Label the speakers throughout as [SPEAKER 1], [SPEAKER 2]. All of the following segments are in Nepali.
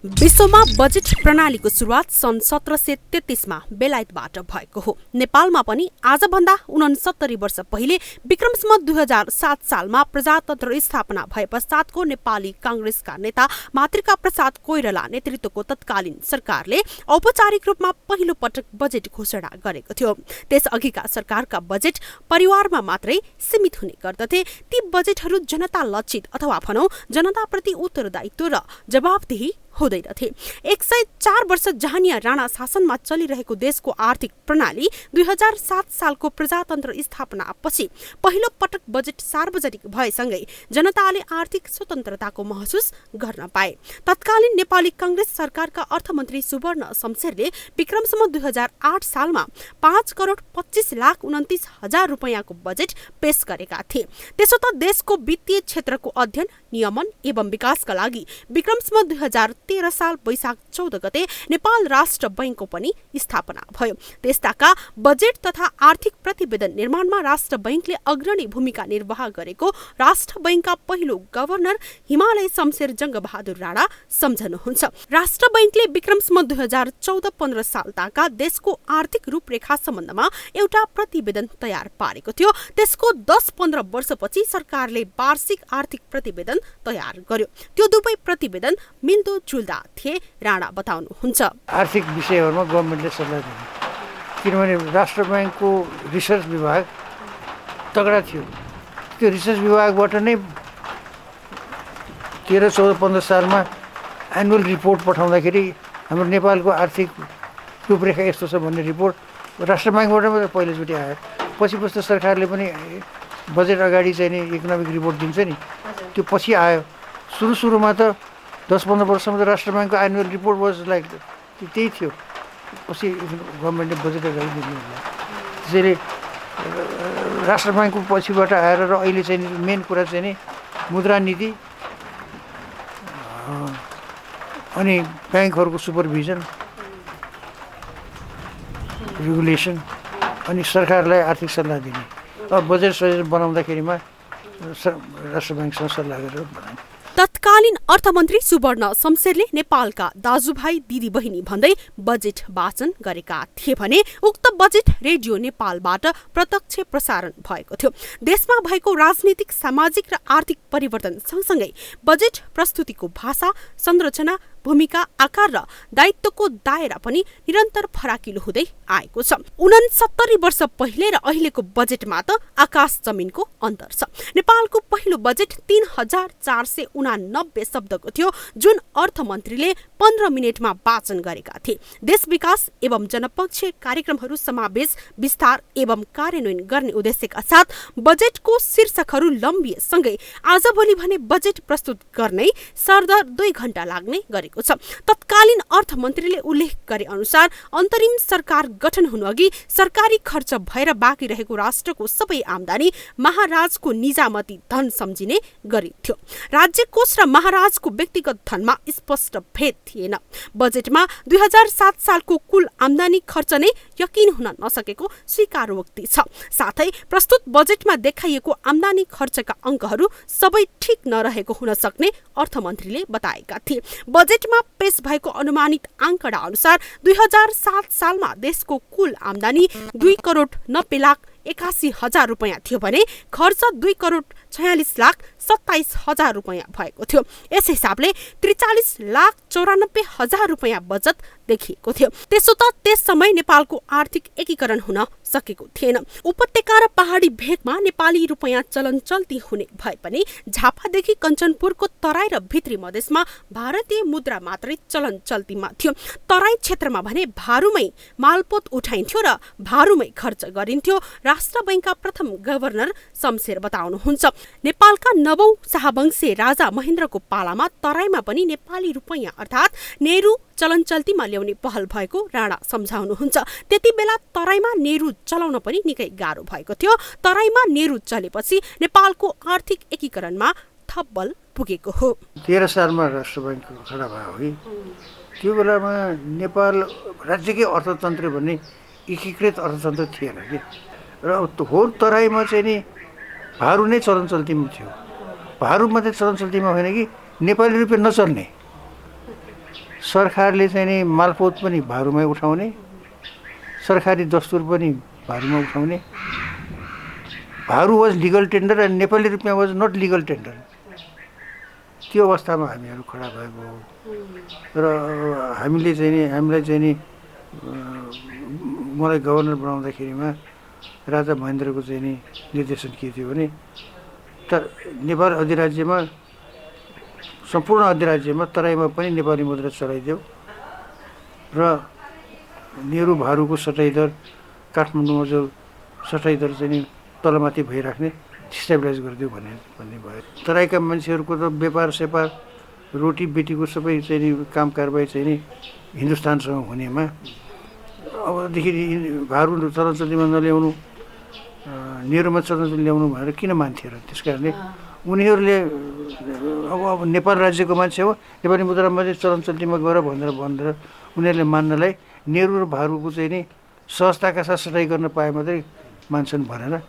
[SPEAKER 1] विश्वमा बजेट प्रणालीको सुरुवात सन् 1733मा बेलायतबाट भएको हो। नेपालमा पनि आजभन्दा 69 वर्ष पहिले विक्रम सम्वत 2007 सालमा प्रजातन्त्र स्थापना भए पश्चातको नेपाली कांग्रेसका नेता मातृका प्रसाद कोइराला नेतृत्वको तत्कालीन सरकारले औपचारिक रूपमा पहिलो पटक बजेट घोषणा गरेको थियो। त्यसअघिका सरकारका बजेट परिवारमा मात्रै सीमित हुने गर्दथे। ती बजेटहरू जनता लक्षित अथवा भनौं जनताप्रति उत्तरदायित्व र जवाबदेही हुँदैनथे। 104 वर्ष जहानिया राणा शासनमा चलिरहेको देशको आर्थिक प्रणाली 2007 सालको प्रजातन्त्र स्थापनापछि पहिलो पटक बजेट सार्वजनिक भएसँगै जनताले आर्थिक स्वतन्त्रताको महसुस गर्न पाए। तत्कालीन नेपाली कांग्रेस सरकारका अर्थमन्त्री सुवर्ण शमशेरले विक्रम सम्वत 2008 सालमा 5,25,29,000 रुपैयाँको बजेट पेश गरेका थिए। त्यसो त देशको वित्तीय क्षेत्रको अध्ययन, नियमन एवं विकासका लागि विक्रम सम्वत 2013 साल वैशाख 14 गते नेपाल राष्ट्र बैंकको पनि स्थापना भयो। त्यस्ताका बजेट तथा आर्थिक प्रतिवेदन निर्माणमा राष्ट्र बैंकले अग्रणी भूमिका निर्वाह गरेको राष्ट्र बैंकका पहिलो गभर्नर हिमालय शमशेर जंगबहादुर राणा सम्झनुहुन्छ। राष्ट्र बैंकले विक्रम सम्वत 2014-15 सालताका देशको आर्थिक रूपरेखा सम्बन्धमा एउटा प्रतिवेदन तयार पारेको थियो। त्यसको 10-15 वर्षपछि सरकारले वार्षिक आर्थिक प्रतिवेदन तयार गर्यो। त्यो दुवै प्रतिवेदन मिल्दो जुल्दा थिए, राणा बताउनुहुन्छ।
[SPEAKER 2] आर्थिक विषयहरूमा गभर्नमेन्टले सल्लाह दिने, किनभने राष्ट्र बैंकको रिसर्च विभाग तगडा थियो। त्यो रिसर्च विभागबाट नै 13-14-15 सालमा एनुअल रिपोर्ट पठाउँदाखेरि हाम्रो नेपालको आर्थिक रूपरेखा यस्तो छ भन्ने रिपोर्ट राष्ट्र बैंकबाट मात्रै पहिलोचोटि आयो। पछि पछि सरकारले पनि बजेट अगाडि चाहिँ नि इकोनोमिक रिपोर्ट दिन्छ नि, त्यो पछि आयो। सुरुमा त 10-15 वर्षमा त राष्ट्र बैंकको एनुअल रिपोर्ट वाज लाइक त्यही थियो। पछि गभर्मेन्टले बजेट अगाडि दिनु होला। त्यसैले राष्ट्र बैंकको पछिबाट आएर र अहिले चाहिँ मेन कुरा चाहिँ नि मुद्रा नीति अनि ब्याङ्कहरूको सुपरभिजन, रेगुलेसन अनि सरकारलाई आर्थिक सल्लाह दिने। अब बजेट सजेट बनाउँदाखेरिमा राष्ट्र बैंकसँग सल्लाह गरेर बनाउने।
[SPEAKER 1] तत्कालीन अर्थमन्त्री सुवर्ण शमशेरले नेपालका दाजुभाइ दिदीबहिनी भन्दै बजेट वाचन गरेका थिए भने उक्त बजेट रेडियो नेपालबाट प्रत्यक्ष प्रसारण भएको थियो। देशमा भएको राजनीतिक, सामाजिक र आर्थिक परिवर्तन सँगसँगै बजेट प्रस्तुतिको भाषा, संरचना, भूमिका, आकार र दायित्वको दायरा पनि निरन्तर फराकिलो हुँदै आएको छ। 69 वर्ष पहिले र अहिलेको बजेटमा त आकाश जमिनको अन्तर छ। नेपालको पहिलो बजेट 3,489 शब्दको थियो, जुन अर्थमन्त्रीले 15 मिनेटमा वाचन गरेका थिए। देश विकास एवं जनपक्षीय कार्यक्रमहरू समावेश, विस्तार एवं कार्यान्वयन गर्ने उद्देश्यका साथ बजेटको शीर्षकहरू लम्बिएसँगै आजभोलि भने बजेट प्रस्तुत गर्नै सरदर 2 घण्टा लाग्ने गरेको छ। तत्कालीन अर्थमन्त्रीले उल्लेख गरे अनुसार अन्तरिम सरकार गठन हुनुअघि सरकारी खर्च भएर बाँकी रहेको राष्ट्रको सबै आमदानी महाराजको निजामती धन सम्झिने गरिन्थ्यो। राज्य कोष र महाराजको व्यक्तिगत धनमा स्पष्ट भेद थिएन। बजेटमा 2007 सालको कुल आमदानी खर्च नै यकिन हुन नसकेको स्वीकारोक्ति छ। साथै प्रस्तुत बजेटमा देखाइएको आमदानी खर्चका अङ्कहरू सबै ठिक नरहेको हुन सक्ने अर्थमन्त्रीले बताएका थिए। बजेटमा पेश भएको अनुमानित आंकडा अनुसार 2007 सालमा देशको कुल आमदानी 2,90,81,000 रुपैयाँ थियो भने खर्च 2,46,27,000 रुपैयाँ भएको थियो। यस हिसाबले 43,94,000 रुपैयाँ बचत देखिएको थियो। त्यसो त त्यस समय नेपालको आर्थिक एकीकरण हुन सकेको थिएन। उपत्यका र पहाडी भेगमा नेपाली रुपैयाँ चलन चल्ती हुने भए पनि झापादेखि कञ्चनपुरको तराई र भित्री मधेसमा भारतीय मुद्रा मात्रै चलन चल्तीमा थियो। तराई क्षेत्रमा भने भारूमै मालपोत उठाइन्थ्यो र भारूमै खर्च गरिन्थ्यो। राष्ट्र बैंकका प्रथम गभर्नर शमशेर बताउनुहुन्छ। नेपालका 9औं शाहवंशीय राजा महेन्द्रको पालामा तराईमा पनि नेपाली रुपैयाँ अर्थात् नेहरू चलन चल्तीमा ल्याउने पहल भएको राणा सम्झाउनुहुन्छ। त्यति बेला तराईमा नेहरू चलाउन पनि निकै गाह्रो भएको थियो। तराईमा नेहरू चलेपछि नेपालको आर्थिक एकीकरणमा थप बल पुगेको हो।
[SPEAKER 2] 13 सालमा राष्ट्र बैंक खडा भयो है। त्यो बेलामा नेपाल राज्यकै अर्थतन्त्र भन्ने एकीकृत अर्थतन्त्र थिएन कि, र होल तराईमा चाहिँ नि भारू नै चलन चल्तीमा थियो। भारू मात्रै चलन चल्तीमा होइन कि नेपाली रुपियाँ नचल्ने। सरकारले चाहिँ नि मालपोत पनि भारूमै उठाउने, सरकारी दस्तुर पनि भारूमा उठाउने। भारू was legal tender and Nepali रुपियाँ वाज नट लिगल टेन्डर। त्यो अवस्थामा हामीहरू खडा भएको हो र हामीलाई चाहिँ नि मलाई गभर्नर बनाउँदाखेरिमा राजा महेन्द्रको चाहिँ नि निर्देशन के थियो भने नेपाल अधिराज्यमा सम्पूर्ण अधिराज्यमा तराईमा पनि नेपाली मुद्रा चलाइदेऊ र नेहरू भारूको सटाइ दर काठमाडौँमा जो सटाइ दर चाहिँ नि तलमाथि भइराख्ने स्टेबलाइज गरिदियो भन्ने भयो। तराईका मान्छेहरूको त व्यापार सेपार रोटी बेटीको सबै चाहिँ नि काम कारबाही चाहिँ नि हिन्दुस्तानसँग हुनेमा अबदेखि भारू चलनचल्तीमा नल्याउनु, नेहरूमा चलनचल्ती ल्याउनु भनेर किन मान्थे र? त्यस कारणले उनीहरूले अब नेपाल राज्यको मान्छे हो, नेपाली मुद्रामा चाहिँ चलनचल्तीमा गएर भनेर उनीहरूले मान्नलाई नेहरू र भारूको चाहिँ नि सहजताका साथ सटाइ गर्न पाए मात्रै मान्छन् भनेर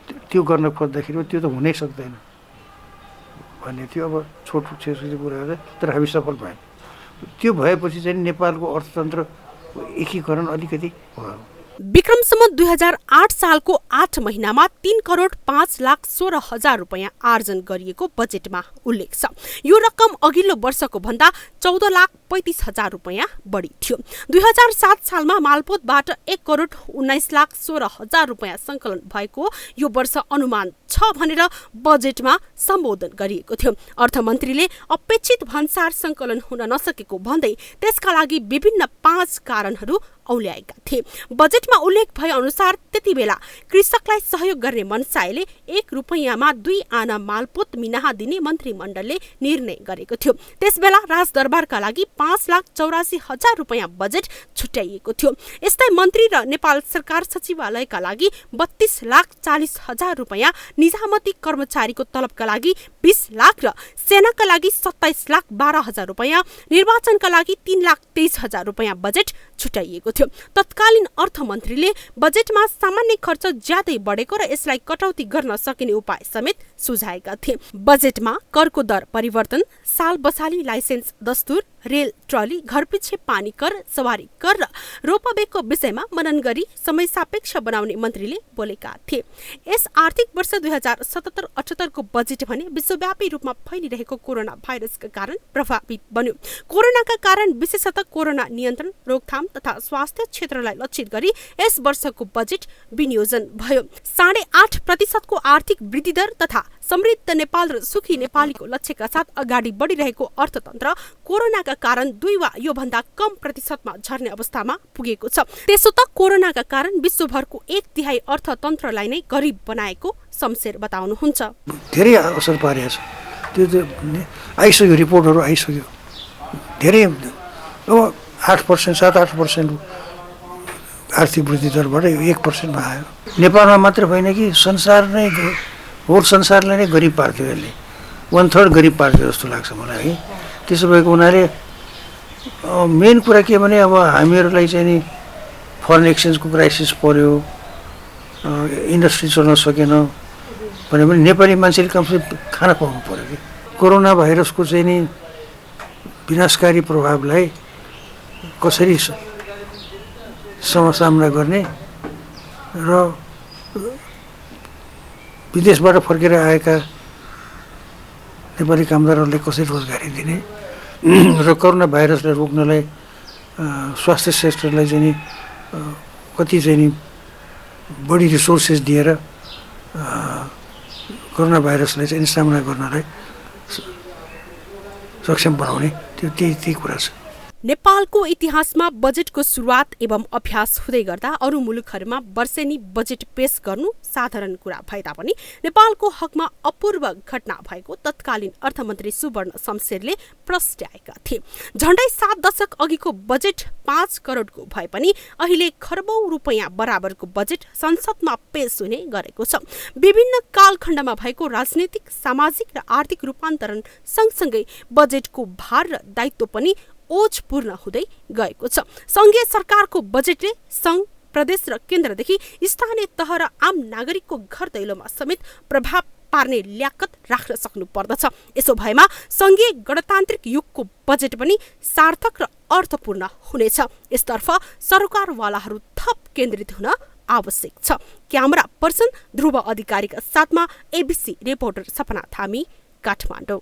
[SPEAKER 2] त्यो गर्न खोज्दाखेरि त्यो त हुनै सक्दैन भन्ने थियो। अब छोटो छेसको कुरा गर्दा तर हामी सफल भयौँ। त्यो भएपछि चाहिँ नेपालको अर्थतन्त्र एकीकरण अलिकति भयो।
[SPEAKER 1] विक्रम सम्वत 2008 सालको 8 महिनामा 3,05,16,000 रुपैयाँ आर्जन गरिएको बजेटमा उल्लेख छ। यो रकम अघिल्लो वर्षको भन्दा 14,35,000 रुपैयाँ बढी थियो। 2007 सालमा मालपोतबाट 1,19,16,000 रुपैयाँ सङ्कलन भएको यो वर्ष अनुमान छ भनेर बजेटमा सम्बोधन गरिएको थियो। अर्थमन्त्रीले अपेक्षित भन्सार सङ्कलन हुन नसकेको भन्दै त्यसका लागि विभिन्न 5 कारणहरू औल्याएका थिए। बजेटमा उल्लेख भए अनुसार त्यति बेला कृषकलाई सहयोग गर्ने मनसायले 1 रुपैयाँमा 2 आना मालपोत मिनाहा दिने मन्त्रीमण्डलले निर्णय गरेको थियो। त्यसबेला राजदरबारका लागि 5,84,000 रुपैयाँ बजेट छुट्याइएको थियो। यस्तै मन्त्री र नेपाल सरकार सचिवालयका लागि 32,40,000 रुपैयाँ, निजामती कर्मचारीको तलबका लागि 20 लाख र सेनाका लागि 27,12,000 रुपैयाँ, निर्वाचनका लागि 3,23,000 रुपैयाँ बजेट छुट्याइएको थियो। तत्कालीन अर्थमन्त्रीले बजेटमा सामान्य खर्च ज्यादै बढेको र यसलाई कटौती गर्न सकिने उपाय समेत सुझाएका थिए। बजेटमा करको दर परिवर्तन, साल बसाली लाइसेन्स दस्तुर, रेल ट्रली, घरपिछे पानी कर, सवारी कर र रोपवेको विषयमा मनन गरी समय सापेक्ष बनाउने मन्त्रीले बोलेका थिए। यस आर्थिक वर्ष 2077-78 को बजेट भने विश्वव्यापी रूपमा फैलिरहेको कोरोना भाइरसका कारण प्रभावित बन्यो। कोरोनाका कारण विशेषतः कोरोना नियन्त्रण, रोकथाम तथा स्वास्थ्य क्षेत्रलाई लक्षित गरी यस वर्षको बजेट विनियोजन भयो। 8.5% को आर्थिक वृद्धि दर तथा समृद्ध नेपाल र सुखी नेपालीको लक्ष्यका साथ अगाडि बढिरहेको अर्थतन्त्र कोरोनाका कारण 2 वा योभन्दा कम प्रतिशतमा झर्ने अवस्थामा पुगेको छ। त्यसो त कोरोनाका कारण विश्वभरको 1/3 अर्थतन्त्रलाई नै गरिब बनाएको शमशेर बताउनुहुन्छ।
[SPEAKER 2] धेरै असर पारेको छ। त्यो आइसक्यो, रिपोर्टहरू आइसक्यो। धेरै अब 8%, 7-8% आर्थिक वृद्धि दरबाट 1% मा आयो। नेपालमा मात्र होइन कि होल संसारलाई नै गरिब पार्थ्यो यसले। 1/3 गरिब पार्थ्यो जस्तो लाग्छ मलाई है। त्यसो भएको हुनाले मेन कुरा के भने अब हामीहरूलाई चाहिँ नि फरेन एक्सचेन्जको क्राइसिस पर्यो, इन्डस्ट्री चल्न सकेन भने पनि नेपाली मान्छेले कमसे खान पाउनु पर्यो कि। कोरोना भाइरसको चाहिँ नि विनाशकारी प्रभावलाई कसरी सामना गर्ने र विदेशबाट फर्केर आएका नेपाली कामदारहरूलाई कसरी रोजगारी दिने र कोरोना भाइरसलाई रोक्नलाई स्वास्थ्य सेक्टरलाई चाहिँ नि कति चाहिँ नि बढी रिसोर्सेस दिएर कोरोना भाइरसलाई चाहिँ सामना गर्नलाई सक्षम बनाउने त्यही कुरा छ।
[SPEAKER 1] नेपालको इतिहासमा बजेटको सुरुवात एवं अभ्यास हुँदै गर्दा अरू मुलुकहरूमा वर्षेनी बजेट पेश गर्नु साधारण कुरा भए तापनि नेपालको हकमा अपूर्व घटना भएको तत्कालीन अर्थमन्त्री सुवर्ण शमशेरले प्रस्ट्याएका थिए। झण्डै 7 दशक अघिको बजेट 5 करोडको भए पनि अहिले खरबौं रुपैयाँ बराबरको बजेट संसदमा पेश हुने गरेको छ। विभिन्न कालखण्डमा भएको राजनीतिक, सामाजिक र आर्थिक रूपान्तरण सँगसँगै बजेटको भार र दायित्व पनि ओजपूर्ण हुँदै गएको छ। संघीय सरकारको बजेटले संघ, प्रदेश र केन्द्रदेखि स्थानीय तह र आम नागरिकको घर दैलोमा समेत प्रभाव पार्ने ल्याकत राख्न सक्नु पर्दछ। यसो भएमा संघीय गणतान्त्रिक युगको बजेट पनि सार्थक र अर्थपूर्ण हुनेछ। यसतर्फ सरकारवालाहरू थप केन्द्रित हुन आवश्यक छ। क्यामेरा पर्सन ध्रुव अधिकारीका साथमा एबीसी रिपोर्टर सपना थामी, काठमाडौँ।